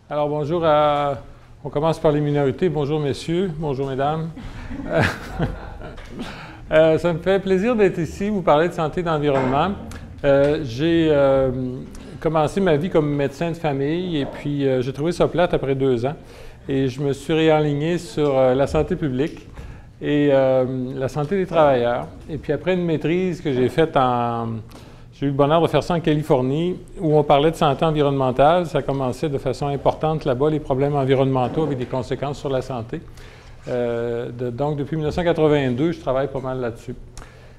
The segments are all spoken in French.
Alors, bonjour à... On commence par les minorités. Bonjour, messieurs. Bonjour, mesdames. Ça me fait plaisir d'être ici, vous parler de santé et d'environnement. J'ai commencé ma vie comme médecin de famille et puis j'ai trouvé ça plate après 2 ans. Et je me suis réaligné sur la santé publique et la santé des travailleurs. Et puis après une maîtrise que j'ai faite J'ai eu le bonheur de faire ça en Californie, où on parlait de santé environnementale. Ça commençait de façon importante là-bas, les problèmes environnementaux avec des conséquences sur la santé. Donc, depuis 1982, je travaille pas mal là-dessus.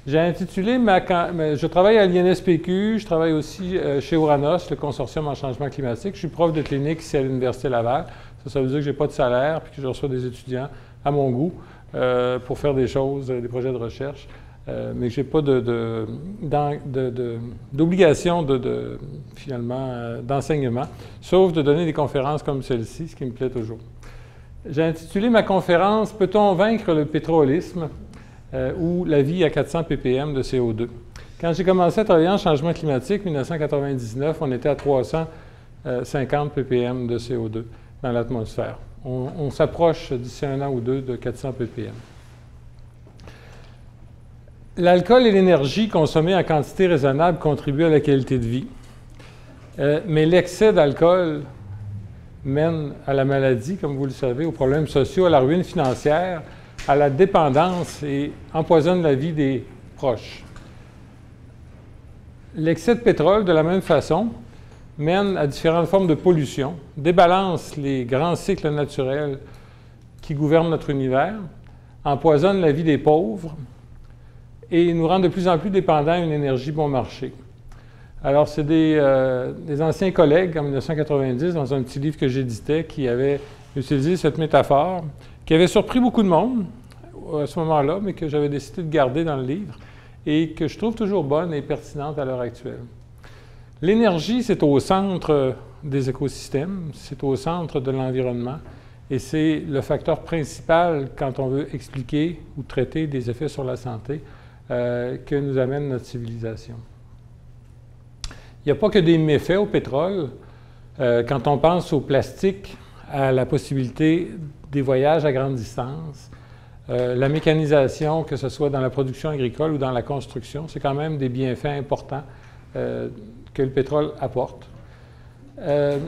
J'ai intitulé je travaille à l'INSPQ, je travaille aussi chez Ouranos, le consortium en changement climatique. Je suis prof de clinique ici à l'Université Laval. Ça veut dire que je n'ai pas de salaire puis que je reçois des étudiants à mon goût pour faire des choses, des projets de recherche. Mais je n'ai pas d'obligation finalement d'enseignement, sauf de donner des conférences comme celle-ci, ce qui me plaît toujours. J'ai intitulé ma conférence « Peut-on vaincre le pétrolisme ou la vie à 400 ppm de CO2 ». Quand j'ai commencé à travailler en changement climatique, en 1999, on était à 350 ppm de CO2 dans l'atmosphère. On s'approche d'ici 1 an ou 2 de 400 ppm. L'alcool et l'énergie consommées en quantité raisonnable contribuent à la qualité de vie. Mais l'excès d'alcool mène à la maladie, comme vous le savez, aux problèmes sociaux, à la ruine financière, à la dépendance et empoisonne la vie des proches. L'excès de pétrole, de la même façon, mène à différentes formes de pollution, débalance les grands cycles naturels qui gouvernent notre univers, empoisonne la vie des pauvres, et nous rend de plus en plus dépendants à une énergie bon marché. Alors, c'est des anciens collègues en 1990, dans un petit livre que j'éditais, qui avaient utilisé cette métaphore, qui avait surpris beaucoup de monde à ce moment-là, mais que j'avais décidé de garder dans le livre et que je trouve toujours bonne et pertinente à l'heure actuelle. L'énergie, c'est au centre des écosystèmes, c'est au centre de l'environnement et c'est le facteur principal quand on veut expliquer ou traiter des effets sur la santé que nous amène notre civilisation. Il n'y a pas que des méfaits au pétrole. Quand on pense au plastique, à la possibilité des voyages à grande distance, la mécanisation, que ce soit dans la production agricole ou dans la construction, c'est quand même des bienfaits importants que le pétrole apporte. Il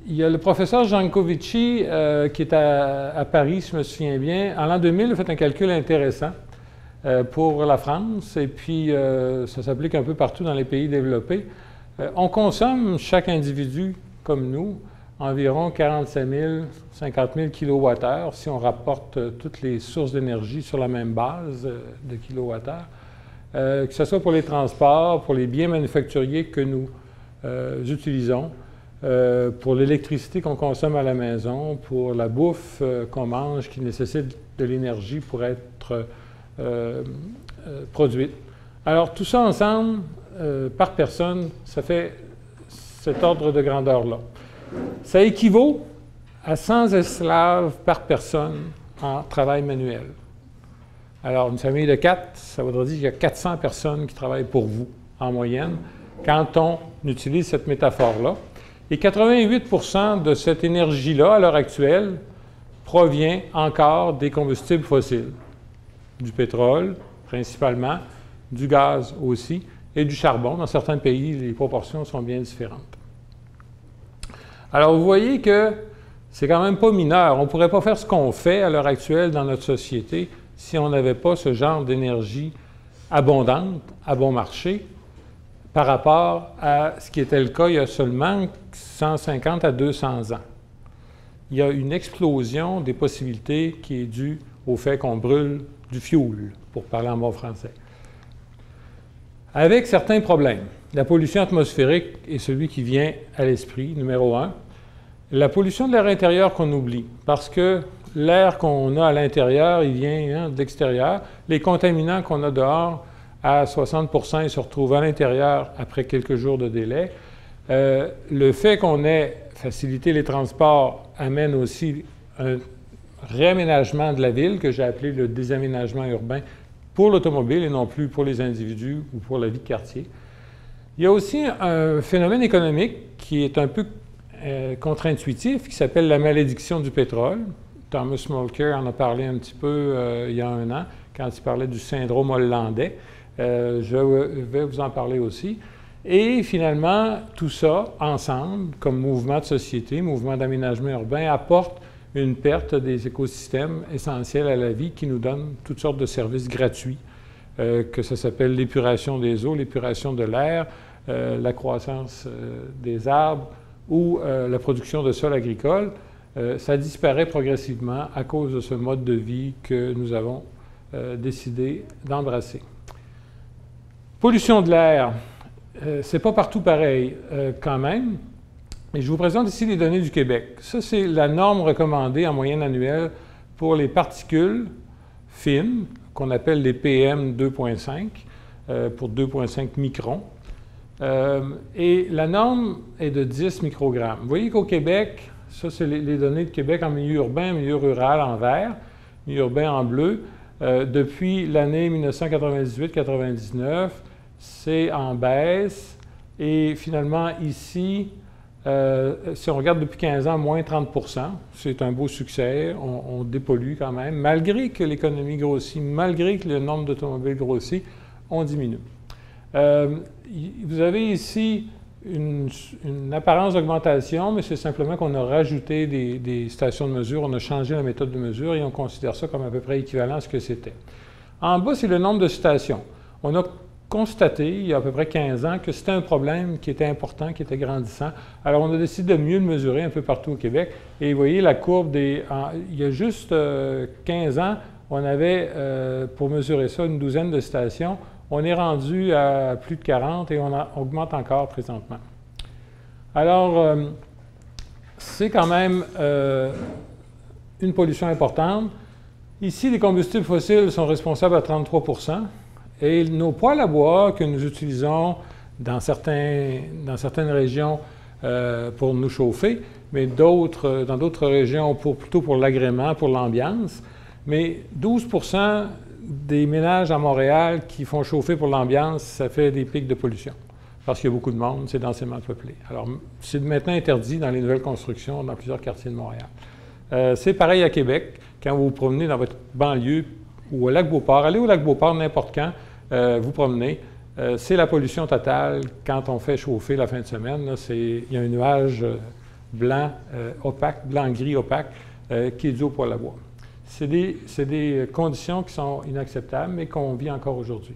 y a le professeur Jancovici qui est à Paris, si je me souviens bien. En l'an 2000, il a fait un calcul intéressant pour la France, et puis ça s'applique un peu partout dans les pays développés. On consomme, chaque individu comme nous, environ 45 000, 50 000 kWh si on rapporte toutes les sources d'énergie sur la même base de kWh, que ce soit pour les transports, pour les biens manufacturiers que nous utilisons, pour l'électricité qu'on consomme à la maison, pour la bouffe qu'on mange qui nécessite de l'énergie pour être produite. Alors, tout ça ensemble, par personne, ça fait cet ordre de grandeur-là. Ça équivaut à 100 esclaves par personne en travail manuel. Alors, une famille de 4, ça voudrait dire qu'il y a 400 personnes qui travaillent pour vous, en moyenne, quand on utilise cette métaphore-là. Et 88 % de cette énergie-là, à l'heure actuelle, provient encore des combustibles fossiles. Du pétrole, principalement, du gaz aussi, et du charbon. Dans certains pays, les proportions sont bien différentes. Alors, vous voyez que c'est quand même pas mineur. On ne pourrait pas faire ce qu'on fait à l'heure actuelle dans notre société si on n'avait pas ce genre d'énergie abondante, à bon marché, par rapport à ce qui était le cas il y a seulement 150 à 200 ans. Il y a une explosion des possibilités qui est due au fait qu'on brûle du fioul, pour parler en bon français. Avec certains problèmes. La pollution atmosphérique est celui qui vient à l'esprit, numéro 1. La pollution de l'air intérieur qu'on oublie, parce que l'air qu'on a à l'intérieur, il vient de l'extérieur. Les contaminants qu'on a dehors, à 60 % ils se retrouvent à l'intérieur après quelques jours de délai. Le fait qu'on ait facilité les transports amène aussi un réaménagement de la ville, que j'ai appelé le désaménagement urbain, pour l'automobile et non plus pour les individus ou pour la vie de quartier. Il y a aussi un phénomène économique qui est un peu contre-intuitif qui s'appelle la malédiction du pétrole. Thomas Mulcair en a parlé un petit peu il y a un an, quand il parlait du syndrome hollandais. Je vais vous en parler aussi. Et finalement, tout ça, ensemble, comme mouvement de société, mouvement d'aménagement urbain, apporte une perte des écosystèmes essentiels à la vie qui nous donnent toutes sortes de services gratuits, que ça s'appelle l'épuration des eaux, l'épuration de l'air, la croissance des arbres ou la production de sols agricoles. Ça disparaît progressivement à cause de ce mode de vie que nous avons décidé d'embrasser. Pollution de l'air. C'est pas partout pareil quand même. Et je vous présente ici les données du Québec. Ça, c'est la norme recommandée en moyenne annuelle pour les particules fines, qu'on appelle les PM 2.5, pour 2.5 microns. Et la norme est de 10 microgrammes. Vous voyez qu'au Québec, ça, c'est les données de Québec en milieu urbain, milieu rural en vert, milieu urbain en bleu. Depuis l'année 1998-99, c'est en baisse. Et finalement, ici, si on regarde depuis 15 ans, moins 30 %, c'est un beau succès. On dépollue quand même. Malgré que l'économie grossit, malgré que le nombre d'automobiles grossit, on diminue. Vous avez ici une apparence d'augmentation, mais c'est simplement qu'on a rajouté des stations de mesure, on a changé la méthode de mesure et on considère ça comme à peu près équivalent à ce que c'était. En bas, c'est le nombre de stations. On a constaté, il y a à peu près 15 ans, que c'était un problème qui était important, qui était grandissant. Alors, on a décidé de mieux le mesurer un peu partout au Québec. Et vous voyez la courbe il y a juste 15 ans, on avait, pour mesurer ça, une douzaine de stations. On est rendu à plus de 40 et on augmente encore présentement. Alors, c'est quand même une pollution importante. Ici, les combustibles fossiles sont responsables à 33 % et nos poêles à bois que nous utilisons dans certaines régions pour nous chauffer, mais dans d'autres régions plutôt pour l'agrément, pour l'ambiance. Mais 12 % des ménages à Montréal qui font chauffer pour l'ambiance, ça fait des pics de pollution. Parce qu'il y a beaucoup de monde, c'est densément peuplé. Alors, c'est maintenant interdit dans les nouvelles constructions dans plusieurs quartiers de Montréal. C'est pareil à Québec. Quand vous vous promenez dans votre banlieue ou au Lac-Beauport, allez au Lac-Beauport n'importe quand, vous promenez, c'est la pollution totale quand on fait chauffer la fin de semaine. Là, il y a un nuage blanc opaque, blanc-gris opaque, qui est dû au poêle à bois. C'est des conditions qui sont inacceptables, mais qu'on vit encore aujourd'hui.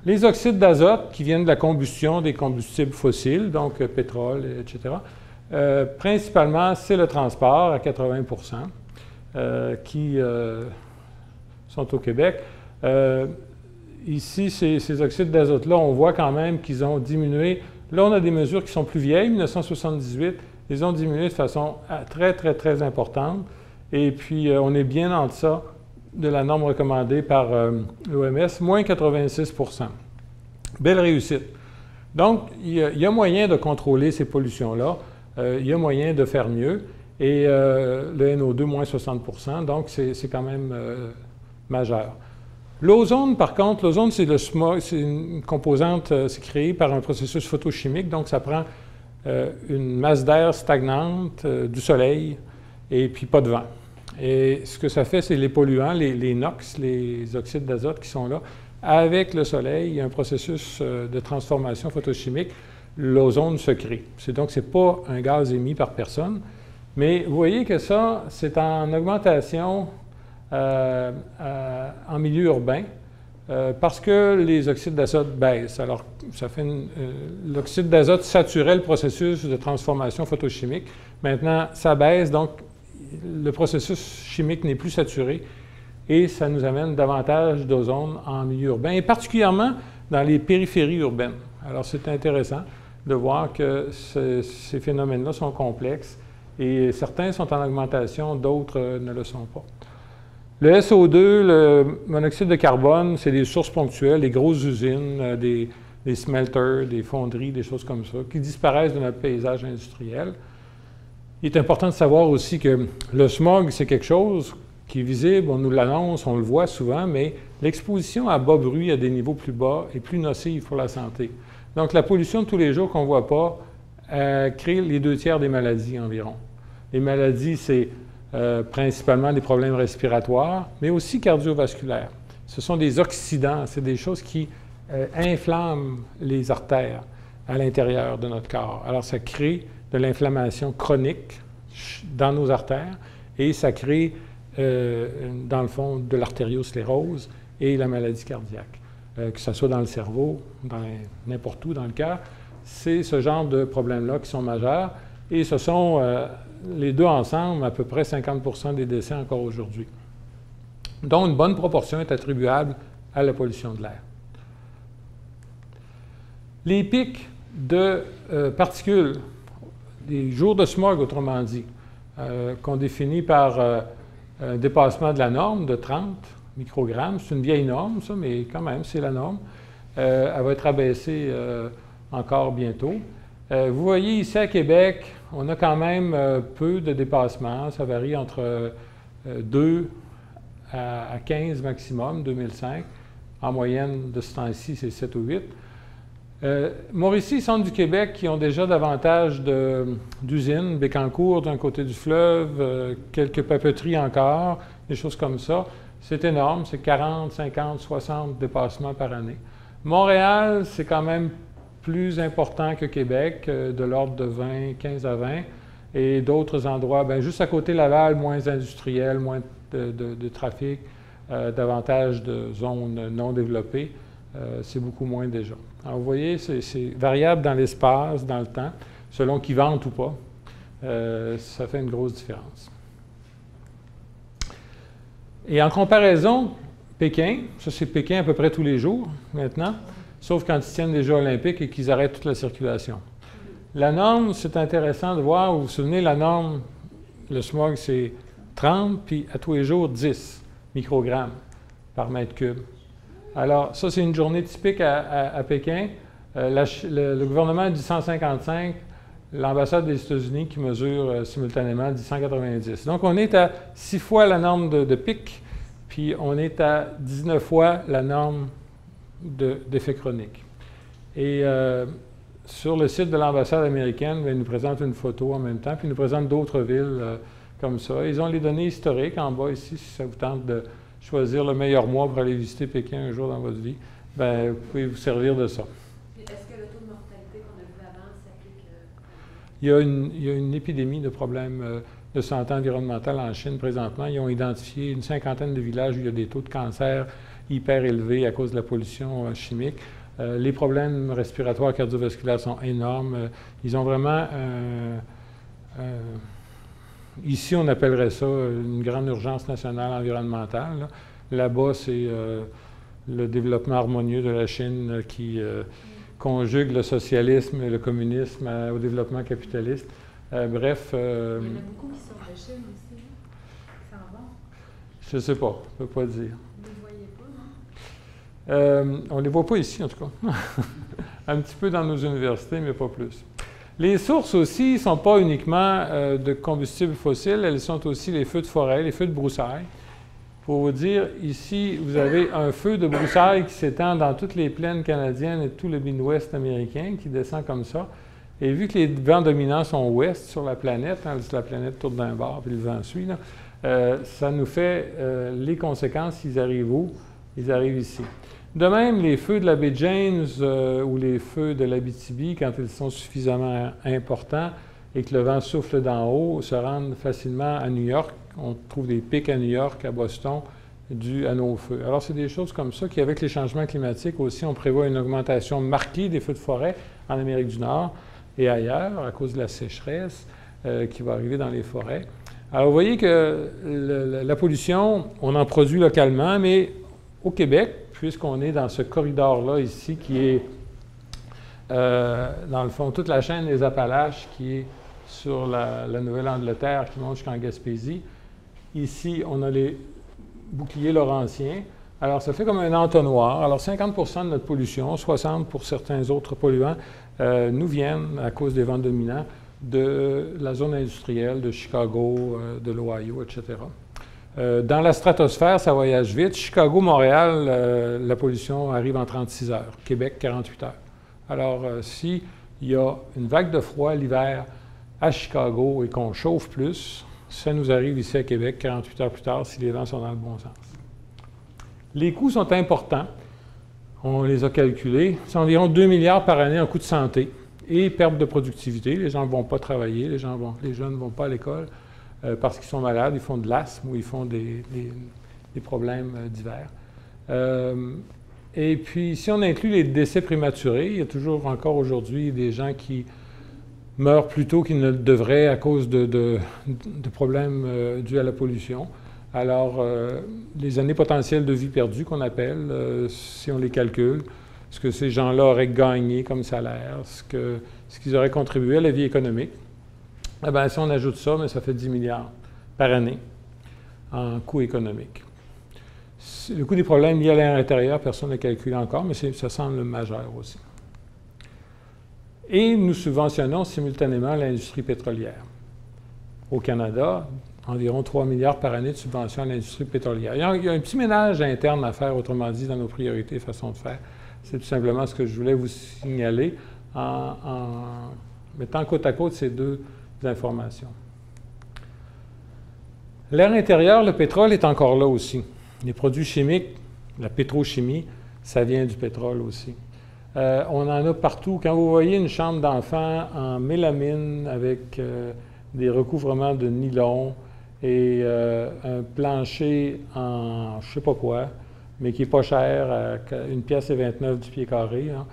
Les oxydes d'azote qui viennent de la combustion des combustibles fossiles, donc pétrole, etc., principalement, c'est le transport à 80 % qui sont au Québec. Ici, ces oxydes d'azote-là, on voit quand même qu'ils ont diminué. Là, on a des mesures qui sont plus vieilles, 1978, ils ont diminué de façon très, très, très importante. Et puis, on est bien en deçà de la norme recommandée par l'OMS, moins 86 %. Belle réussite. Donc, il y a moyen de contrôler ces pollutions-là. Il y a moyen de faire mieux. Et le NO2, moins 60 %. Donc, c'est quand même majeur. L'ozone, par contre, l'ozone, c'est le smog. C'est une composante, c'est créé par un processus photochimique. Donc, ça prend une masse d'air stagnante, du soleil, et puis pas de vent. Et ce que ça fait, c'est les polluants, les NOx, les oxydes d'azote qui sont là. Avec le soleil, il y a un processus de transformation photochimique. L'ozone se crée. Donc, ce n'est pas un gaz émis par personne. Mais vous voyez que ça, c'est en augmentation en milieu urbain parce que les oxydes d'azote baissent. Alors, ça fait l'oxyde d'azote saturait le processus de transformation photochimique. Maintenant, ça baisse, donc le processus chimique n'est plus saturé et ça nous amène davantage d'ozone en milieu urbain, et particulièrement dans les périphéries urbaines. Alors, c'est intéressant de voir que ces phénomènes-là sont complexes et certains sont en augmentation, d'autres ne le sont pas. Le SO2, le monoxyde de carbone, c'est des sources ponctuelles, des grosses usines, des smelters, des fonderies, des choses comme ça, qui disparaissent de notre paysage industriel. Il est important de savoir aussi que le smog, c'est quelque chose qui est visible, on nous l'annonce, on le voit souvent, mais l'exposition à bas bruit à des niveaux plus bas est plus nocive pour la santé. Donc, la pollution de tous les jours qu'on ne voit pas, crée les 2 tiers des maladies environ. Les maladies, c'est principalement des problèmes respiratoires, mais aussi cardiovasculaires. Ce sont des oxydants, c'est des choses qui inflamment les artères à l'intérieur de notre corps. Alors, ça crée de l'inflammation chronique dans nos artères et ça crée, dans le fond, de l'artériosclérose et la maladie cardiaque. Que ce soit dans le cerveau, n'importe où dans le cœur, c'est ce genre de problèmes-là qui sont majeurs et ce sont les deux ensemble à peu près 50% des décès encore aujourd'hui. Donc, une bonne proportion est attribuable à la pollution de l'air. Les pics de particules, des jours de smog, autrement dit, qu'on définit par un dépassement de la norme de 30 microgrammes. C'est une vieille norme, ça, mais quand même, c'est la norme. Elle va être abaissée encore bientôt. Vous voyez ici à Québec, on a quand même peu de dépassements. Ça varie entre 2 à 15 maximum, 2005. En moyenne, de ce temps-ci, c'est 7 ou 8. Mauricie, centre du Québec, qui ont déjà davantage d'usines, Bécancour d'un côté du fleuve, quelques papeteries encore, des choses comme ça. C'est énorme, c'est 40, 50, 60 dépassements par année. Montréal, c'est quand même plus important que Québec, de l'ordre de 20, 15 à 20. Et d'autres endroits, bien, juste à côté Laval, moins industriel, moins de trafic, davantage de zones non développées. C'est beaucoup moins déjà. Alors, vous voyez, c'est variable dans l'espace, dans le temps, selon qui vente ou pas. Ça fait une grosse différence. Et en comparaison, Pékin, ça c'est Pékin à peu près tous les jours maintenant, sauf quand ils tiennent les Jeux olympiques et qu'ils arrêtent toute la circulation. La norme, c'est intéressant de voir, vous vous souvenez, la norme, le smog, c'est 30, puis à tous les jours, 10 microgrammes par mètre cube. Alors, ça, c'est une journée typique à Pékin. Le gouvernement dit 155, l'ambassade des États-Unis qui mesure simultanément dit 190. Donc, on est à 6 fois la norme de pic, puis on est à 19 fois la norme d'effet chronique. Et sur le site de l'ambassade américaine, ils nous présentent une photo en même temps, puis ils nous présentent d'autres villes comme ça. Ils ont les données historiques en bas ici, si ça vous tente de choisir le meilleur mois pour aller visiter Pékin un jour dans votre vie, bien, vous pouvez vous servir de ça. Est-ce que le taux de mortalité qu'on a vu avant s'applique? Il y a une épidémie de problèmes de santé environnementale en Chine présentement. Ils ont identifié une cinquantaine de villages où il y a des taux de cancer hyper élevés à cause de la pollution chimique. Les problèmes respiratoires cardiovasculaires sont énormes. Ils ont vraiment... ici, on appellerait ça une grande urgence nationale environnementale. Là-bas, c'est le développement harmonieux de la Chine qui conjugue le socialisme et le communisme au développement capitaliste. Bref... il y en a beaucoup qui sortent de Chine aussi. Ça en va? Je ne sais pas, je ne peux pas dire. Vous ne les voyez pas, non? On ne les voit pas ici, en tout cas. Un petit peu dans nos universités, mais pas plus. Les sources aussi ne sont pas uniquement de combustibles fossiles, elles sont aussi les feux de forêt, les feux de broussailles. Pour vous dire, ici, vous avez un feu de broussailles qui s'étend dans toutes les plaines canadiennes et tout le Midwest américain, qui descend comme ça. Et vu que les vents dominants sont ouest sur la planète, hein, la planète tourne d'un bord puis le vent suit, là, ça nous fait les conséquences, ils arrivent où? Ils arrivent ici. De même, les feux de la baie James ou les feux de l'Abitibi, quand ils sont suffisamment importants et que le vent souffle d'en haut, se rendent facilement à New York. On trouve des pics à New York, à Boston, dus à nos feux. Alors, c'est des choses comme ça qui, avec les changements climatiques aussi, on prévoit une augmentation marquée des feux de forêt en Amérique du Nord et ailleurs, à cause de la sécheresse qui va arriver dans les forêts. Alors, vous voyez que la pollution, on en produit localement, mais au Québec, puisqu'on est dans ce corridor-là ici, qui est, dans le fond, toute la chaîne des Appalaches, qui est sur la Nouvelle-Angleterre, qui monte jusqu'en Gaspésie. Ici, on a les boucliers laurentiens. Alors, ça fait comme un entonnoir. Alors, 50% de notre pollution, 60% pour certains autres polluants, nous viennent, à cause des vents dominants, de la zone industrielle, de Chicago, de l'Ohio, etc. Dans la stratosphère, ça voyage vite. Chicago, Montréal, la pollution arrive en 36 heures. Québec, 48 heures. Alors, si il y a une vague de froid l'hiver à Chicago et qu'on chauffe plus, ça nous arrive ici à Québec 48 heures plus tard si les vents sont dans le bon sens. Les coûts sont importants. On les a calculés. C'est environ 2 milliards par année en coûts de santé et perte de productivité. Les gens ne vont pas travailler, les jeunes ne vont pas à l'école parce qu'ils sont malades, ils font de l'asthme ou ils font des problèmes divers. Et puis, si on inclut les décès prématurés, il y a toujours encore aujourd'hui des gens qui meurent plus tôt qu'ils ne le devraient à cause de problèmes dus à la pollution. Alors, les années potentielles de vie perdues qu'on appelle, si on les calcule, ce que ces gens-là auraient gagné comme salaire, ce qu'ils auraient contribué à la vie économique, eh bien, si on ajoute ça, bien, ça fait 10 milliards par année en coût économique. Le coût des problèmes liés à l'air intérieur, personne ne calcule encore, mais ça semble majeur aussi. Et nous subventionnons simultanément l'industrie pétrolière. Au Canada, environ 3 milliards par année de subventions à l'industrie pétrolière. Il y a un petit ménage interne à faire, autrement dit, dans nos priorités et façons de faire. C'est tout simplement ce que je voulais vous signaler en mettant côte à côte ces deux informations. L'air intérieur, le pétrole est encore là aussi. Les produits chimiques, la pétrochimie, ça vient du pétrole aussi. On en a partout. Quand vous voyez une chambre d'enfant en mélamine avec des recouvrements de nylon et un plancher en je ne sais pas quoi, mais qui n'est pas cher, à 1,29 pièce du pied carré, hein,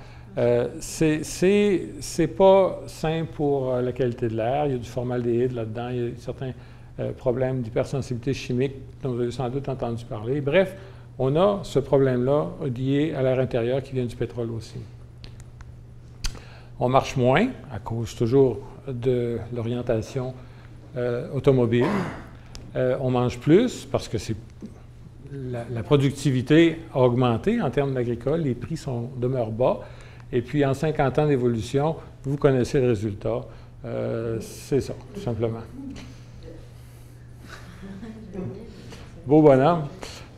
c'est pas sain pour la qualité de l'air. Il y a du formaldéhyde là-dedans, il y a certains problèmes d'hypersensibilité chimique dont vous avez sans doute entendu parler. Bref, on a ce problème-là lié à l'air intérieur qui vient du pétrole aussi. On marche moins, à cause toujours de l'orientation automobile. On mange plus parce que la productivité a augmenté en termes agricoles, les prix demeurent bas. Et puis, en 50 ans d'évolution, vous connaissez le résultat. C'est ça, tout simplement. Beau bonhomme.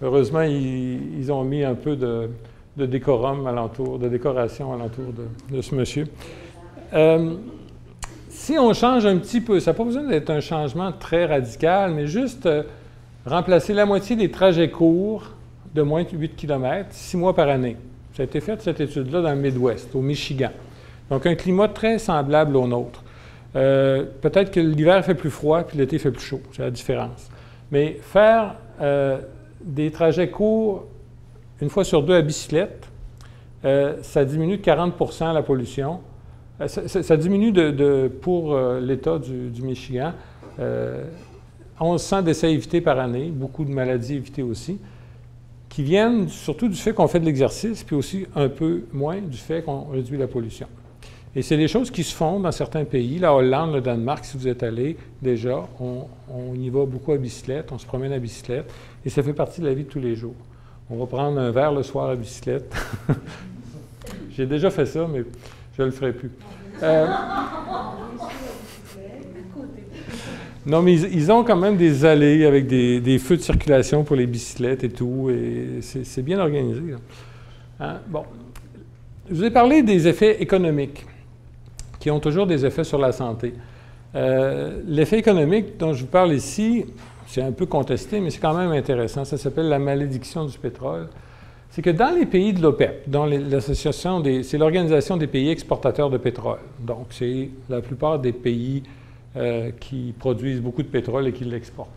Heureusement, ils ont mis un peu de décorum alentour, de décoration alentour de ce monsieur. Si on change un petit peu, ça n'a pas besoin d'être un changement très radical, mais juste remplacer la moitié des trajets courts de moins de 8 km, 6 mois par année. Ça a été fait, cette étude-là, dans le Midwest, au Michigan. Donc, un climat très semblable au nôtre. Peut-être que l'hiver fait plus froid, puis l'été fait plus chaud. C'est la différence. Mais faire des trajets courts, une fois sur deux à bicyclette, ça diminue de 40 % la pollution. Ça diminue pour l'État du Michigan, 1100 décès évités par année, beaucoup de maladies évitées aussi, qui viennent surtout du fait qu'on fait de l'exercice, puis aussi un peu moins du fait qu'on réduit la pollution. Et c'est des choses qui se font dans certains pays. La Hollande, le Danemark, si vous êtes allé déjà, on y va beaucoup à bicyclette, on se promène à bicyclette, et ça fait partie de la vie de tous les jours. On va prendre un verre le soir à bicyclette. J'ai déjà fait ça, mais je ne le ferai plus. Non, mais ils ont quand même des allées avec des feux de circulation pour les bicyclettes et tout, et c'est bien organisé. Hein? Bon. Je vous ai parlé des effets économiques, qui ont toujours des effets sur la santé. L'effet économique dont je vous parle ici, c'est un peu contesté, mais c'est quand même intéressant. Ça s'appelle la malédiction du pétrole. C'est que dans les pays de l'OPEP, dans c'est l'Organisation des pays exportateurs de pétrole. Donc, c'est la plupart des pays qui produisent beaucoup de pétrole et qui l'exportent.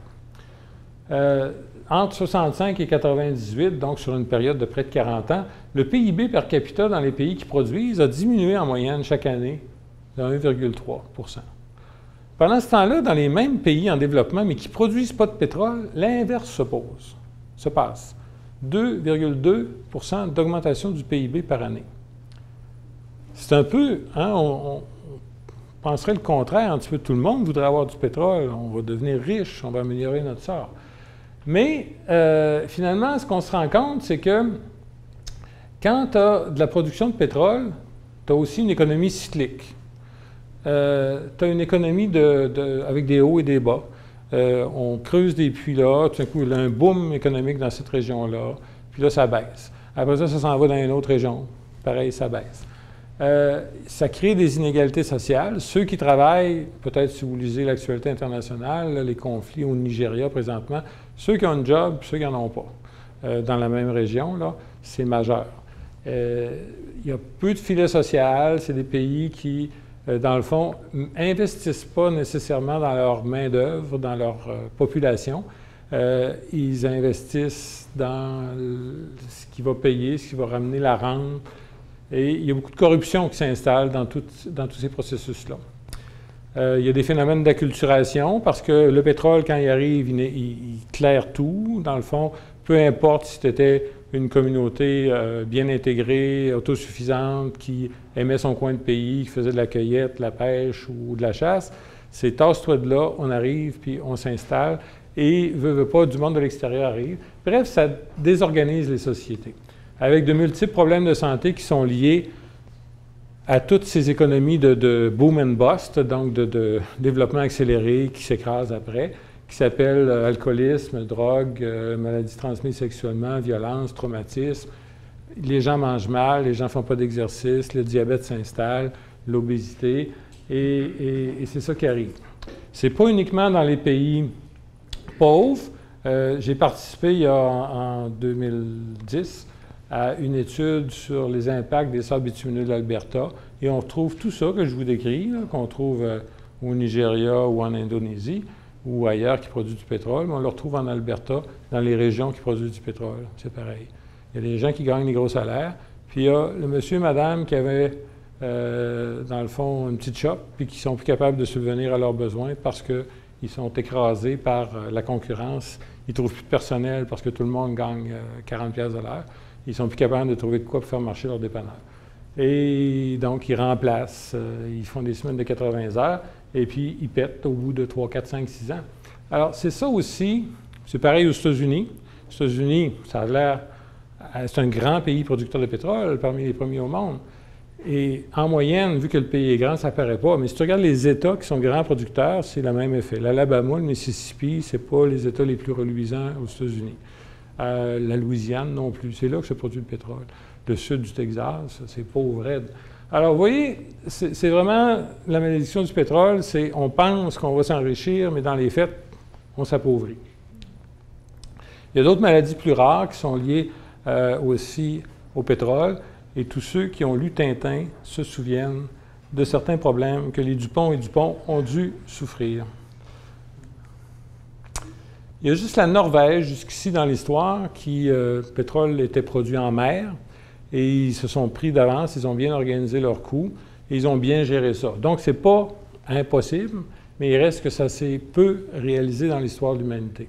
Entre 65 et 98, donc sur une période de près de 40 ans, le PIB per capita dans les pays qui produisent a diminué en moyenne chaque année de 1,3 %. Pendant ce temps-là, dans les mêmes pays en développement, mais qui ne produisent pas de pétrole, l'inverse se passe. 2,2 % d'augmentation du PIB par année. C'est un peu, hein, on penserait le contraire, un petit peu tout le monde voudrait avoir du pétrole, on va devenir riche, on va améliorer notre sort. Mais finalement, ce qu'on se rend compte, c'est que quand tu as de la production de pétrole, tu as aussi une économie cyclique. Tu as une économie avec des hauts et des bas. On creuse des puits là, tout d'un coup, il y a un boom économique dans cette région-là, puis là, ça baisse. Après ça, ça s'en va dans une autre région. Pareil, ça baisse. Ça crée des inégalités sociales. Ceux qui travaillent, peut-être si vous lisez l'actualité internationale, là, les conflits au Nigeria présentement, ceux qui ont un job, ceux qui n'en ont pas, dans la même région, là, c'est majeur. Il y a peu de filets social. C'est des pays qui, dans le fond, n'investissent pas nécessairement dans leur main-d'œuvre, dans leur population. Ils investissent dans ce qui va payer, ce qui va ramener la rente. Et il y a beaucoup de corruption qui s'installe dans tous ces processus-là. Il y a des phénomènes d'acculturation parce que le pétrole, quand il arrive, il claire tout. Dans le fond, peu importe si tu étais une communauté bien intégrée, autosuffisante, qui aimait son coin de pays, qui faisait de la cueillette, de la pêche ou de la chasse, c'est tasse-toi de là, on arrive, puis on s'installe, et veut pas, du monde de l'extérieur arrive. Bref, ça désorganise les sociétés, avec de multiples problèmes de santé qui sont liés à toutes ces économies de boom and bust, donc de développement accéléré qui s'écrase après, qui s'appellent alcoolisme, drogue, maladies transmises sexuellement, violence, traumatisme. Les gens mangent mal, les gens ne font pas d'exercice, le diabète s'installe, l'obésité, et c'est ça qui arrive. Ce n'est pas uniquement dans les pays pauvres. J'ai participé en 2010 à une étude sur les impacts des sables bitumineux de l'Alberta, et on retrouve tout ça que je vous décris, qu'on trouve au Nigeria ou en Indonésie, ou ailleurs qui produisent du pétrole, mais on le retrouve en Alberta, dans les régions qui produisent du pétrole. C'est pareil. Il y a des gens qui gagnent des gros salaires, puis il y a le monsieur et madame qui avaient, dans le fond, une petite shop, puis qui sont plus capables de subvenir à leurs besoins parce qu'ils sont écrasés par la concurrence. Ils ne trouvent plus de personnel parce que tout le monde gagne 40$ de l'heure. Ils sont plus capables de trouver de quoi pour faire marcher leur dépanneur. Et donc, ils remplacent, ils font des semaines de 80 heures, et puis ils pètent au bout de 3, 4, 5, 6 ans. Alors, c'est ça aussi, c'est pareil aux États-Unis. Les États-Unis, ça a l'air, c'est un grand pays producteur de pétrole, parmi les premiers au monde. Et en moyenne, vu que le pays est grand, ça ne paraît pas. Mais si tu regardes les États qui sont grands producteurs, c'est le même effet. L'Alabama, le Mississippi, ce n'est pas les États les plus reluisants aux États-Unis. La Louisiane non plus. C'est là que se produit le pétrole. Le sud du Texas, c'est pauvre raide. Alors, vous voyez, c'est vraiment la malédiction du pétrole, c'est on pense qu'on va s'enrichir, mais dans les faits, on s'appauvrit. Il y a d'autres maladies plus rares qui sont liées aussi au pétrole, et tous ceux qui ont lu Tintin se souviennent de certains problèmes que les Dupont et Dupont ont dû souffrir. Il y a juste la Norvège, jusqu'ici dans l'histoire, qui, le pétrole était produit en mer, et ils se sont pris d'avance, ils ont bien organisé leurs coûts, et ils ont bien géré ça. Donc, ce n'est pas impossible, mais il reste que ça s'est peu réalisé dans l'histoire de l'humanité.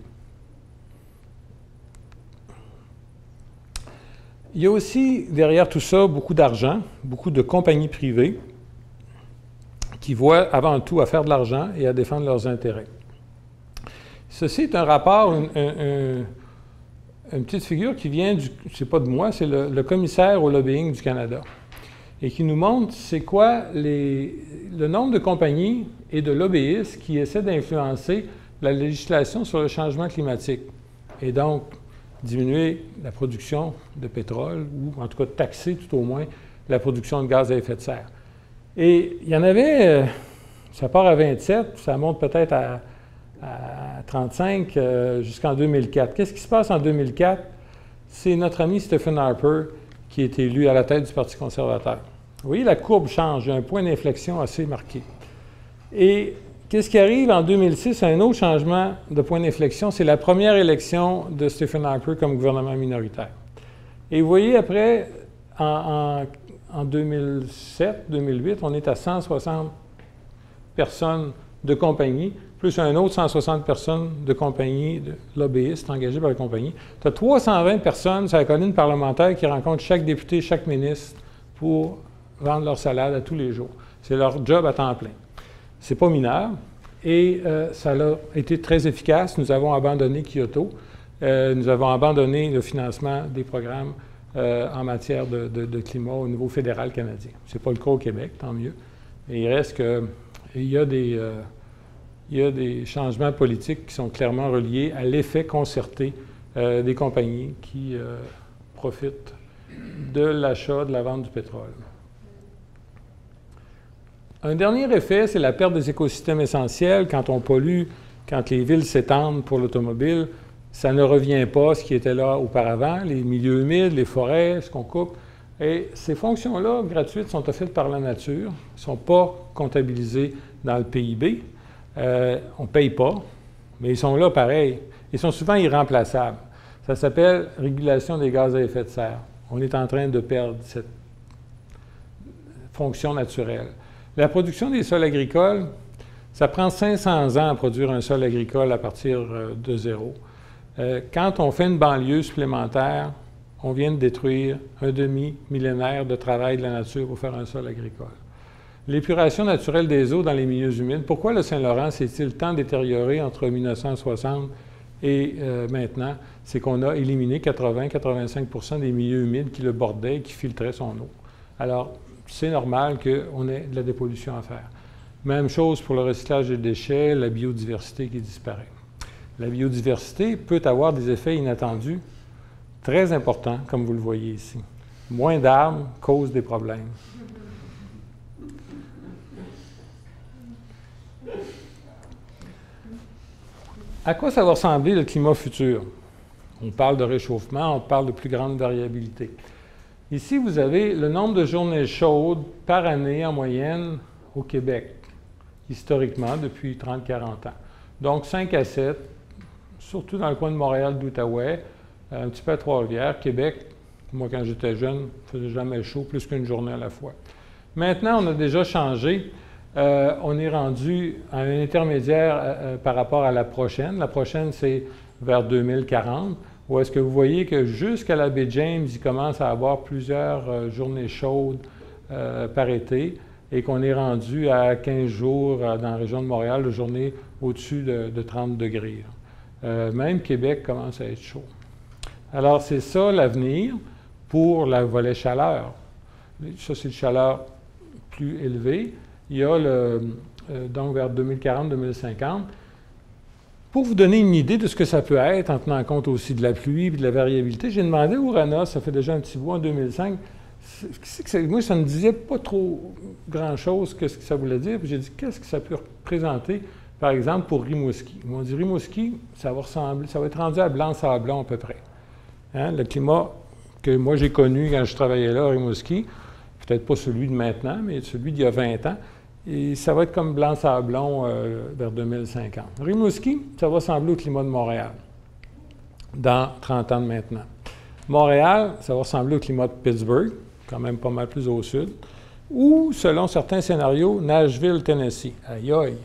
Il y a aussi, derrière tout ça, beaucoup d'argent, beaucoup de compagnies privées qui voient avant tout à faire de l'argent et à défendre leurs intérêts. Ceci est un rapport, une petite figure qui vient c'est pas de moi, c'est le commissaire au lobbying du Canada, et qui nous montre c'est quoi le nombre de compagnies et de lobbyistes qui essaient d'influencer la législation sur le changement climatique, et donc diminuer la production de pétrole, ou en tout cas taxer tout au moins la production de gaz à effet de serre. Et il y en avait, ça part à 27, ça monte peut-être à 35 jusqu'en 2004. Qu'est-ce qui se passe en 2004? C'est notre ami Stephen Harper qui est élu à la tête du Parti conservateur. Vous voyez, la courbe change, il y a un point d'inflexion assez marqué. Et qu'est-ce qui arrive en 2006? Un autre changement de point d'inflexion, c'est la première élection de Stephen Harper comme gouvernement minoritaire. Et vous voyez, après, en 2007-2008, on est à 160 personnes de compagnie, plus un autre 160 personnes de compagnie, de lobbyistes engagés par la compagnie. Tu as 320 personnes sur la colline parlementaire qui rencontrent chaque député, chaque ministre pour vendre leur salade à tous les jours. C'est leur job à temps plein. C'est pas mineur et ça a été très efficace. Nous avons abandonné Kyoto. Nous avons abandonné le financement des programmes en matière de climat au niveau fédéral canadien. Ce n'est pas le cas au Québec, tant mieux. Mais il reste qu'il y a des changements politiques qui sont clairement reliés à l'effet concerté des compagnies qui profitent de l'achat, de la vente du pétrole. Un dernier effet, c'est la perte des écosystèmes essentiels. Quand on pollue, quand les villes s'étendent pour l'automobile, ça ne revient pas ce qui était là auparavant, les milieux humides, les forêts, ce qu'on coupe. Et ces fonctions-là, gratuites, sont offertes par la nature, ne sont pas comptabilisées dans le PIB. On ne paye pas, mais ils sont là pareil. Ils sont souvent irremplaçables. Ça s'appelle régulation des gaz à effet de serre. On est en train de perdre cette fonction naturelle. La production des sols agricoles, ça prend 500 ans à produire un sol agricole à partir de zéro. Quand on fait une banlieue supplémentaire, on vient de détruire un demi-millénaire de travail de la nature pour faire un sol agricole. L'épuration naturelle des eaux dans les milieux humides. Pourquoi le Saint-Laurent s'est-il tant détérioré entre 1960 et maintenant? C'est qu'on a éliminé 80-85% des milieux humides qui le bordaient et qui filtraient son eau. Alors, c'est normal qu'on ait de la dépollution à faire. Même chose pour le recyclage des déchets, la biodiversité qui disparaît. La biodiversité peut avoir des effets inattendus très importants, comme vous le voyez ici. Moins d'arbres cause des problèmes. À quoi ça va ressembler le climat futur? On parle de réchauffement, on parle de plus grande variabilité. Ici, vous avez le nombre de journées chaudes par année en moyenne au Québec, historiquement, depuis 30-40 ans. Donc, 5 à 7, surtout dans le coin de Montréal, d'Outaouais, un petit peu à Trois-Rivières, Québec. Moi, quand j'étais jeune, il ne faisait jamais chaud, plus qu'une journée à la fois. Maintenant, on a déjà changé. On est rendu à un intermédiaire par rapport à la prochaine. La prochaine, c'est vers 2040, où est-ce que vous voyez que jusqu'à la baie James, il commence à avoir plusieurs journées chaudes par été et qu'on est rendu à 15 jours dans la région de Montréal, de journées au-dessus de 30 degrés. Même Québec commence à être chaud. Alors, c'est ça l'avenir pour le volet chaleur. Ça, c'est le chaleur plus élevé. Il y a donc vers 2040-2050. Pour vous donner une idée de ce que ça peut être, en tenant compte aussi de la pluie et de la variabilité, j'ai demandé au RANA, ça fait déjà un petit bout en 2005, moi, ça ne me disait pas trop grand-chose ce que ça voulait dire. Puis j'ai dit, qu'est-ce que ça peut représenter, par exemple, pour Rimouski? Ils m'ont dit, Rimouski, ça va être rendu à Blanc-Sablon à peu près. Hein? Le climat que moi j'ai connu quand je travaillais là à Rimouski, peut-être pas celui de maintenant, mais celui d'il y a 20 ans, et ça va être comme Blanc-Sablon vers 2050. Rimouski, ça va ressembler au climat de Montréal dans 30 ans de maintenant. Montréal, ça va ressembler au climat de Pittsburgh, quand même pas mal plus au sud, ou, selon certains scénarios, Nashville, Tennessee. Aïe aïe!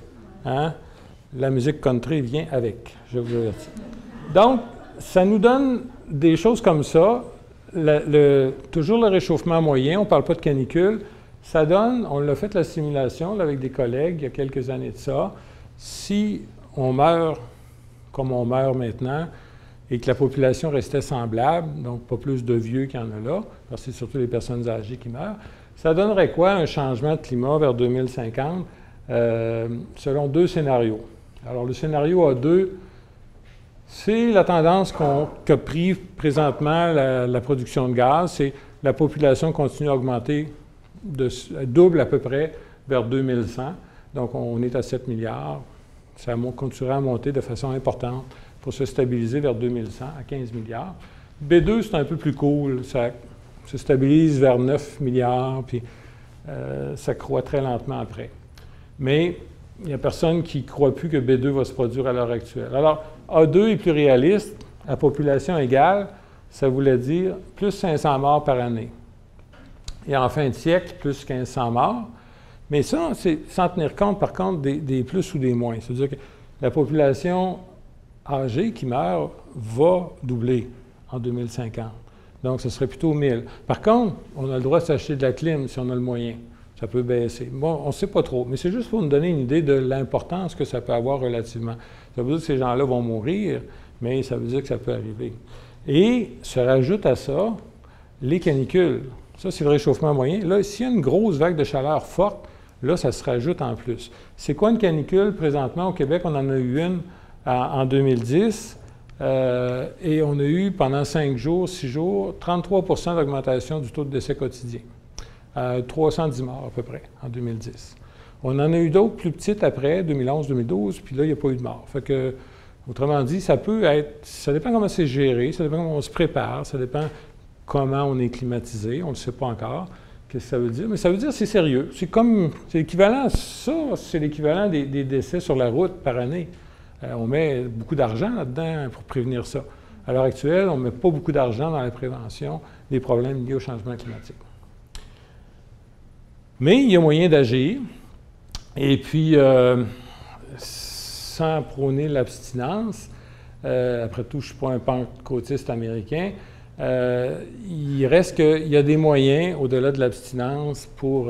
Hein? La musique country vient avec, je vous avertis. Donc, ça nous donne des choses comme ça. Toujours le réchauffement moyen, on ne parle pas de canicule. Ça donne, on l'a fait la simulation là, avec des collègues il y a quelques années de ça. Si on meurt comme on meurt maintenant et que la population restait semblable, donc pas plus de vieux qu'il y en a là, parce que c'est surtout les personnes âgées qui meurent, ça donnerait quoi un changement de climat vers 2050 selon deux scénarios? Alors le scénario A2, c'est la tendance qu'a pris présentement la production de gaz, c'est la population continue à augmenter double à peu près vers 2100. Donc, on est à 7 milliards. Ça continuera à monter de façon importante pour se stabiliser vers 2100 à 15 milliards. B2, c'est un peu plus cool. Ça se stabilise vers 9 milliards, puis ça croît très lentement après. Mais il n'y a personne qui ne croit plus que B2 va se produire à l'heure actuelle. Alors, A2 est plus réaliste. À population égale, ça voulait dire plus 500 morts par année. Et en fin de siècle, plus 1500 morts. Mais ça, c'est sans tenir compte, par contre, des plus ou des moins. C'est-à-dire que la population âgée qui meurt va doubler en 2050. Donc, ce serait plutôt 1000. Par contre, on a le droit de s'acheter de la clim si on a le moyen. Ça peut baisser. Bon, on ne sait pas trop, mais c'est juste pour nous donner une idée de l'importance que ça peut avoir relativement. Ça veut dire que ces gens-là vont mourir, mais ça veut dire que ça peut arriver. Et se rajoute à ça les canicules. Ça, c'est le réchauffement moyen. Là, s'il y a une grosse vague de chaleur forte, là, ça se rajoute en plus. C'est quoi une canicule? Présentement, au Québec, on en a eu une en 2010 et on a eu pendant 5 jours, 6 jours, 33 d'augmentation du taux de décès quotidien. 310 morts à peu près en 2010. On en a eu d'autres plus petites après, 2011-2012, puis là, il n'y a pas eu de mort. Fait que, autrement dit, ça peut être, ça dépend comment c'est géré, ça dépend comment on se prépare, ça dépend comment on est climatisé, on ne le sait pas encore. Qu'est-ce que ça veut dire? Mais ça veut dire que c'est sérieux. C'est comme, c'est l'équivalent, ça, c'est l'équivalent des décès sur la route par année. On met beaucoup d'argent là-dedans pour prévenir ça. À l'heure actuelle, on ne met pas beaucoup d'argent dans la prévention des problèmes liés au changement climatique. Mais il y a moyen d'agir. Et puis, sans prôner l'abstinence, après tout, je ne suis pas un pentecôtiste américain, il reste qu'il y a des moyens, au-delà de l'abstinence, pour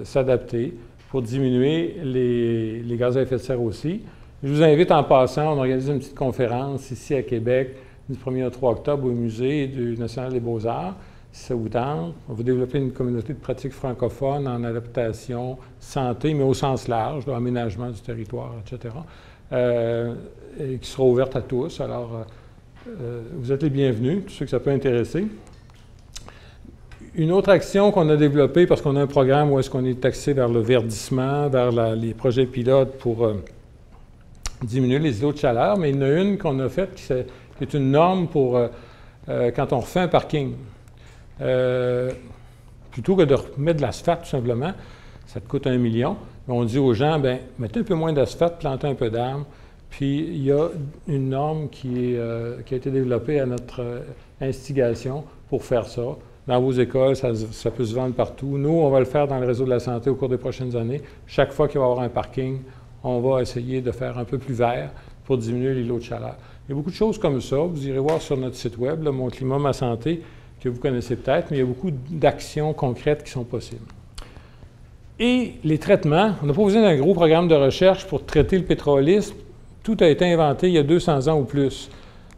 s'adapter, pour diminuer les gaz à effet de serre aussi. Je vous invite en passant, on organise une petite conférence ici à Québec du 1er au 3 octobre au Musée du National des Beaux-Arts. Si ça vous tente, on va développer une communauté de pratiques francophones en adaptation, santé, mais au sens large, l'aménagement du territoire, etc., et qui sera ouverte à tous. Alors, vous êtes les bienvenus, tous ceux que ça peut intéresser. Une autre action qu'on a développée, parce qu'on a un programme où est-ce qu'on est axé vers le verdissement, vers les projets pilotes pour diminuer les îlots de chaleur, mais il y en a une qu'on a faite qui est une norme pour quand on refait un parking. Plutôt que de remettre de l'asphalte, tout simplement, ça te coûte 1 million. On dit aux gens, bien, mettez un peu moins d'asphalte, plantez un peu d'arbres. Puis, il y a une norme qui a été développée à notre instigation pour faire ça. Dans vos écoles, ça peut se vendre partout. Nous, on va le faire dans le réseau de la santé au cours des prochaines années. Chaque fois qu'il va y avoir un parking, on va essayer de faire un peu plus vert pour diminuer les lots de chaleur. Il y a beaucoup de choses comme ça. Vous irez voir sur notre site web, là, Mon Climat, Ma Santé, que vous connaissez peut-être, mais il y a beaucoup d'actions concrètes qui sont possibles. Et les traitements, on n'a pas besoin d'un gros programme de recherche pour traiter le pétrolisme. Tout a été inventé il y a 200 ans ou plus.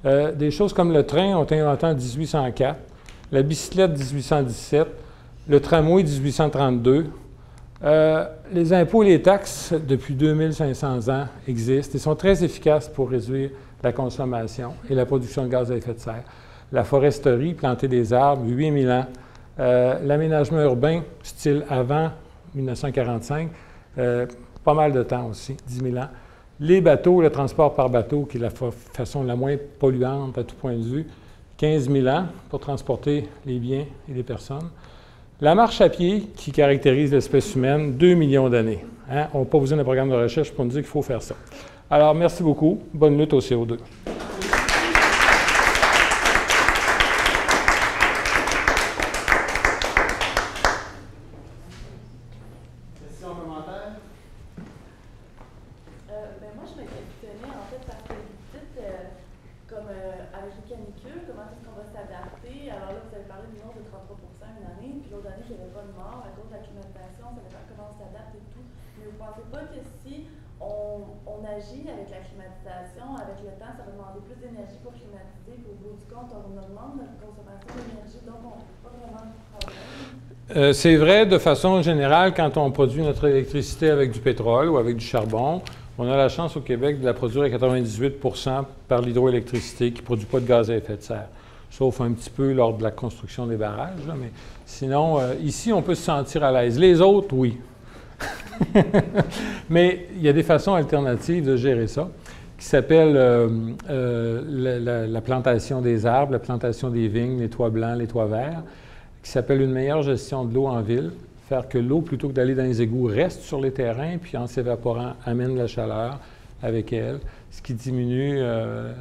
Des choses comme le train ont été inventées en 1804, la bicyclette 1817, le tramway 1832. Les impôts et les taxes, depuis 2500 ans, existent et sont très efficaces pour réduire la consommation et la production de gaz à effet de serre. La foresterie, planter des arbres, 8000 ans. L'aménagement urbain, style avant 1945, pas mal de temps aussi, 10 000 ans. Les bateaux, le transport par bateau, qui est la façon la moins polluante à tout point de vue, 15 000 ans pour transporter les biens et les personnes. La marche à pied, qui caractérise l'espèce humaine, 2 millions d'années. Hein? On n'a pas besoin d'un programme de recherche pour nous dire qu'il faut faire ça. Alors, merci beaucoup. Bonne lutte au CO2. Avec la climatisation, avec le temps, ça va demander plus d'énergie pour climatiser, puis au bout du compte, on augmente notre consommation d'énergie, donc on n'a pas vraiment de problème. C'est vrai de façon générale quand on produit notre électricité avec du pétrole ou avec du charbon. On a la chance au Québec de la produire à 98 % par l'hydroélectricité qui ne produit pas de gaz à effet de serre, sauf un petit peu lors de la construction des barrages. Là, mais sinon, ici, on peut se sentir à l'aise. Les autres, oui. Mais il y a des façons alternatives de gérer ça, qui s'appellent la plantation des arbres, la plantation des vignes, les toits blancs, les toits verts, qui s'appelle une meilleure gestion de l'eau en ville, faire que l'eau, plutôt que d'aller dans les égouts, reste sur les terrains, puis en s'évaporant, amène la chaleur avec elle, ce qui diminue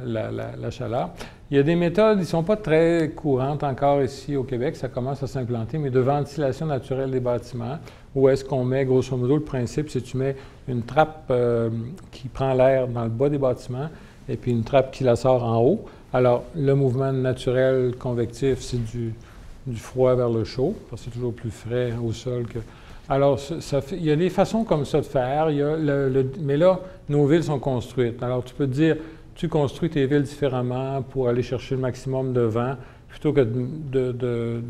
la chaleur. Il y a des méthodes, ils ne sont pas très courantes encore ici au Québec, ça commence à s'implanter, mais de ventilation naturelle des bâtiments, où est-ce qu'on met, grosso modo, le principe, c'est que tu mets une trappe qui prend l'air dans le bas des bâtiments et puis une trappe qui la sort en haut. Alors, le mouvement naturel convectif, c'est du froid vers le chaud, parce que c'est toujours plus frais au sol que... Alors, il y a des façons comme ça de faire, mais là, nos villes sont construites. Alors, tu peux te dire, tu construis tes villes différemment pour aller chercher le maximum de vent, plutôt que de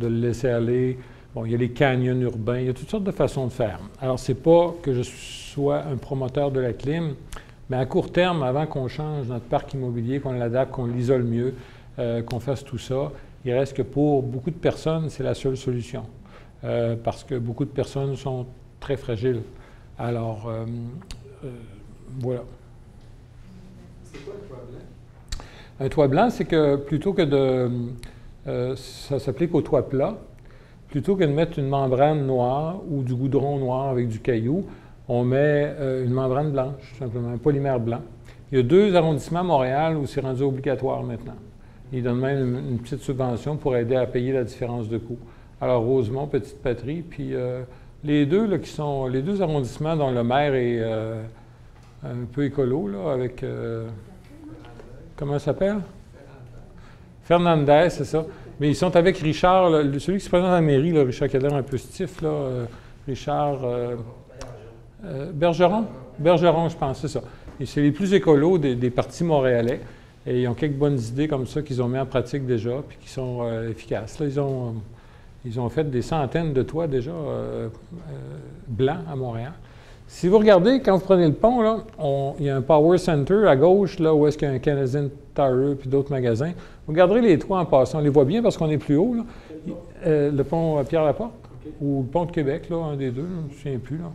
le laisser aller. Bon, il y a les canyons urbains, il y a toutes sortes de façons de faire. Alors, c'est pas que je sois un promoteur de la clim, mais à court terme, avant qu'on change notre parc immobilier, qu'on l'adapte, qu'on l'isole mieux, qu'on fasse tout ça, il reste que pour beaucoup de personnes, c'est la seule solution. Parce que beaucoup de personnes sont très fragiles Alors, voilà. C'est quoi le toit blanc? Un toit blanc, c'est que plutôt que de... ça s'applique au toit plat. Plutôt que de mettre une membrane noire ou du goudron noir avec du caillou, on met une membrane blanche, tout simplement, un polymère blanc. Il y a 2 arrondissements à Montréal où c'est rendu obligatoire maintenant. Ils donnent même une petite subvention pour aider à payer la différence de coût. Alors, Rosemont, Petite-Patrie, puis les deux, là, qui sont les 2 arrondissements dont le maire est un peu écolo, là, avec... comment ça s'appelle? Fernandez, c'est ça. Mais ils sont avec Richard, là, celui qui se présente à la mairie, là, Richard qui a l'air un peu stiff, là, Richard Bergeron? Bergeron, je pense, c'est ça. Et c'est les plus écolos des partis montréalais. Et ils ont quelques bonnes idées comme ça qu'ils ont mis en pratique déjà, puis qui sont efficaces. Là, ils ont fait des centaines de toits déjà blancs à Montréal. Si vous regardez, quand vous prenez le pont, là, il y a un Power Center à gauche, là, où est-ce qu'il y a un Canadian Tire puis d'autres magasins. Vous regarderez les toits en passant. On les voit bien parce qu'on est plus haut. Là. Le pont Pierre-Laporte ou le pont de Québec, là, un des deux, là, je ne me souviens plus. Là.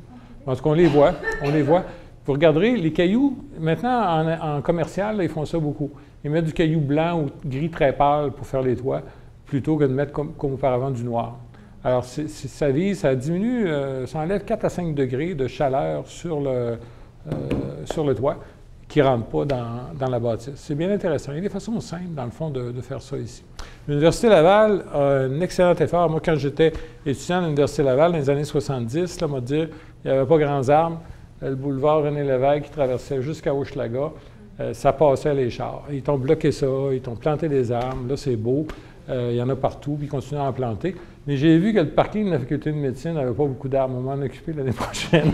En tout cas, on les voit. On les voit. Vous regarderez, les cailloux, maintenant, en commercial, là, ils font ça beaucoup. Ils mettent du caillou blanc ou gris très pâle pour faire les toits, plutôt que de mettre comme auparavant du noir. Alors, ça diminue, ça enlève 4 à 5 degrés de chaleur sur le toit, qui ne rentre pas dans la bâtisse. C'est bien intéressant. Il y a des façons simples, dans le fond, de faire ça ici. L'Université Laval a un excellent effort. Moi, quand j'étais étudiant à l'Université Laval, dans les années 70, là, on va dire, il n'y avait pas grands arbres. Le boulevard René-Lévesque qui traversait jusqu'à Hochelaga, ça passait les chars. Ils t'ont bloqué ça, ils t'ont planté des arbres. Là, c'est beau. Il y en a partout, puis ils continuent à en planter. Mais j'ai vu que le parking de la faculté de médecine n'avait pas beaucoup d'arbres. On va m'en occuper l'année prochaine.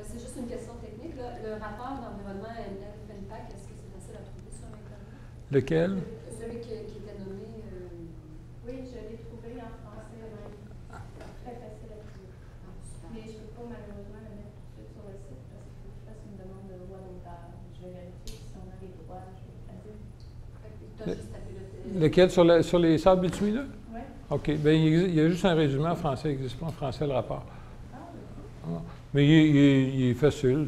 C'est juste une question technique. Là. Le rapport d'environnement NF-FNPAC, est-ce que c'est facile à trouver sur Internet? Lequel? Celui qui était nommé... Oui, je l'ai trouvé en français même. Très facile à trouver. Mais je ne peux pas malheureusement le mettre tout de suite sur le site parce qu'il faut que je fasse une demande de loi d'auteur. Je vais vérifier si on a les droits. Je vais le faire. Lequel? Sur les sables bitumineux? Oui. OK. Bien, il y a juste un résumé en français. Il n'existe pas en français le rapport. Ah, oui. Mais il est facile.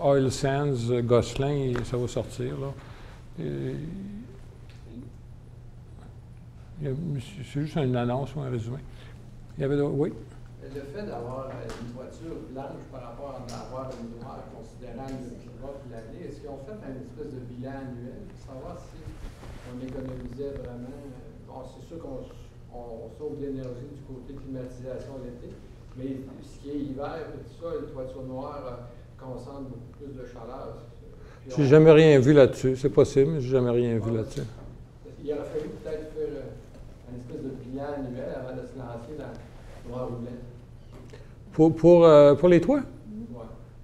Oil Sands, Gosselin, ça va sortir. Là. C'est juste une annonce ou un résumé. Il y avait oui? Le fait d'avoir une voiture blanche par rapport à avoir une noire, considérant le climat et l'année, est-ce qu'ils ont fait une espèce de bilan annuel pour savoir si on économisait vraiment? Bon, c'est sûr qu'on sauve de l'énergie du côté climatisation l'été, mais ce qui est hiver, tout ça, une voiture noire concentre beaucoup plus de chaleur. J'ai jamais rien vu là-dessus. C'est possible, mais j'ai jamais rien vu là-dessus. Il aurait fallu peut-être faire une espèce de bilan annuel avant de se lancer dans noir ou blanc. Pour les toits?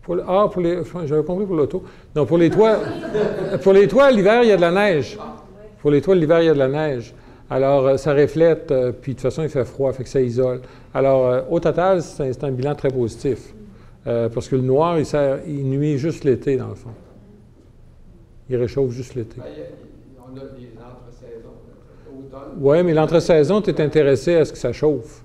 Ouais. J'avais compris pour l'auto. Non, pour les toits, l'hiver, il y a de la neige. Pour les toits, l'hiver, il y a de la neige. Alors, ça reflète, puis de toute façon, il fait froid, fait que ça isole. Alors, au total, c'est un bilan très positif. Parce que le noir, il nuit juste l'été, dans le fond. Il réchauffe juste l'été. On a des entre-saisons, automne. Oui, mais l'entre-saison, tu es intéressé à ce que ça chauffe.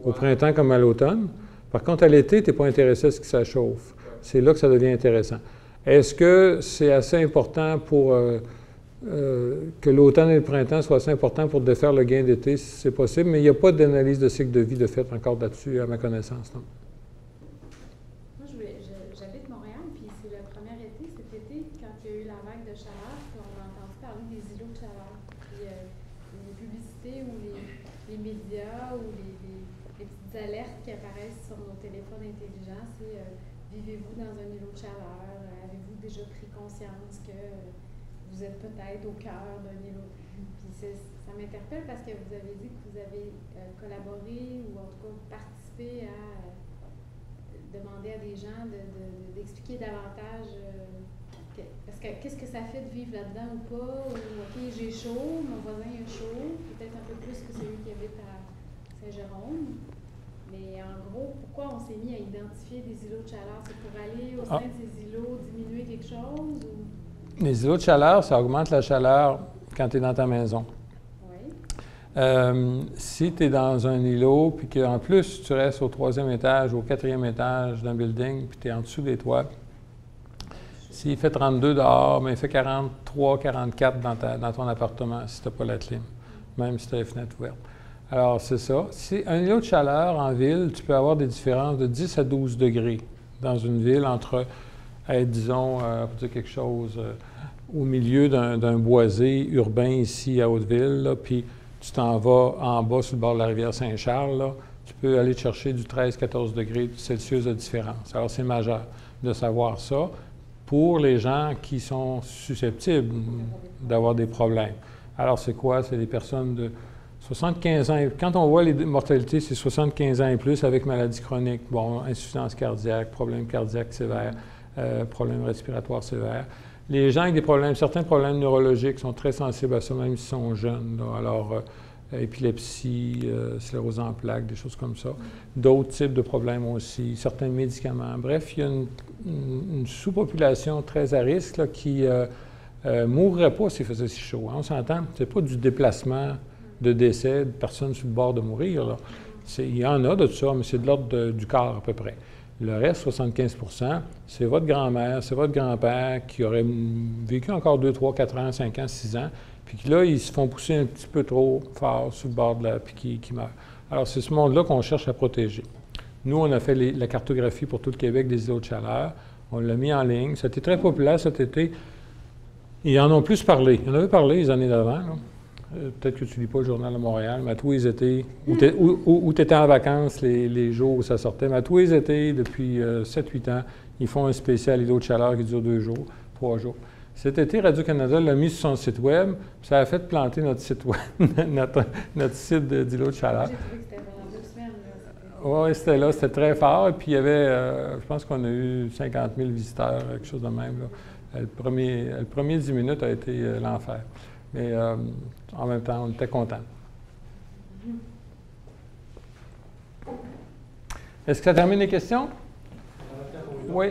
Au printemps comme à l'automne. Par contre, à l'été, tu n'es pas intéressé à ce que ça chauffe. C'est là que ça devient intéressant. Est-ce que c'est assez important pour que l'automne et le printemps soient assez importants pour défaire le gain d'été? C'est possible, mais il n'y a pas d'analyse de cycle de vie de fait encore là-dessus, à ma connaissance. Non? Moi, j'habite Montréal, puis c'est le premier été, cet été, quand il y a eu la vague de chaleur, puis on a entendu parler des îlots de chaleur. Puis les publicités ou les médias ou les petites alertes qui apparaissent sur nos téléphones intelligents, c'est vivez-vous dans un îlot de chaleur? Avez-vous déjà pris conscience que vous êtes peut-être au cœur d'un îlot? Puis ça m'interpelle parce que vous avez dit que vous avez collaboré ou en tout cas participé à demander à des gens d'expliquer davantage qu'est-ce que ça fait de vivre là-dedans ou pas, ou OK, j'ai chaud, mon voisin a chaud, peut-être un peu plus que celui qui habite à Saint-Jérôme. Mais en gros, pourquoi on s'est mis à identifier des îlots de chaleur? C'est pour aller au sein de ces îlots diminuer quelque chose? Ou... Les îlots de chaleur, ça augmente la chaleur quand tu es dans ta maison. Oui. Si tu es dans un îlot, puis qu'en plus tu restes au 3e étage, au 4e étage d'un building, puis tu es en dessous des toits, s'il fait 32 dehors, mais il fait 43, 44 dans ton appartement si tu n'as pas la clim, même si tu as les fenêtres ouvertes. Alors, c'est ça. Si un îlot de chaleur en ville, tu peux avoir des différences de 10 à 12 degrés dans une ville entre être, disons, pour dire quelque chose, au milieu d'un boisé urbain ici à Hauteville, là, puis tu t'en vas en bas sur le bord de la rivière Saint-Charles, là, tu peux aller chercher du 13-14 degrés Celsius de différence. Alors, c'est majeur de savoir ça pour les gens qui sont susceptibles d'avoir des problèmes. Alors, c'est quoi? C'est les personnes de 75 ans. Quand on voit les mortalités, c'est 75 ans et plus avec maladie chronique. Bon, insuffisance cardiaque, problèmes cardiaques sévères, problèmes respiratoires sévères. Les gens avec des problèmes, certains problèmes neurologiques sont très sensibles à ça, même s'ils sont jeunes. Là. Alors, épilepsie, sclérose en plaques, des choses comme ça. D'autres types de problèmes aussi, certains médicaments. Bref, il y a une sous-population très à risque là, qui ne mourrait pas s'il faisait si chaud. Hein. On s'entend, ce n'est pas du déplacement de décès de personnes sur le bord de mourir. Là. Il y en a de tout ça, mais c'est de l'ordre du quart à peu près. Le reste, 75 %, c'est votre grand-mère, c'est votre grand-père qui aurait vécu encore 2, 3, 4 ans, 5 ans, 6 ans, puis là, ils se font pousser un petit peu trop fort sur le bord de puis qui meurent. Alors, c'est ce monde-là qu'on cherche à protéger. Nous, on a fait la cartographie pour tout le Québec des îlots de chaleur. On l'a mis en ligne. C'était très populaire cet été. Ils en ont plus parlé. Ils en avaient parlé les années d'avant. Peut-être que tu ne lis pas le Journal de Montréal, mais à tous les étés, où tu étais en vacances les jours où ça sortait, mais à tous les étés, depuis 7-8 ans, ils font un spécial îlot de chaleur qui dure 2 jours, 3 jours. Cet été, Radio-Canada l'a mis sur son site Web, puis ça a fait planter notre site Web, notre site d'îlot de chaleur. J'ai trouvé que c'était pendant 2 semaines. Oui, c'était là, c'était très fort. Et puis il y avait, je pense qu'on a eu 50 000 visiteurs, quelque chose de même. Là. Le premier 10 minutes a été l'enfer. Mais en même temps, on était contents. Est-ce que ça termine les questions? Oui.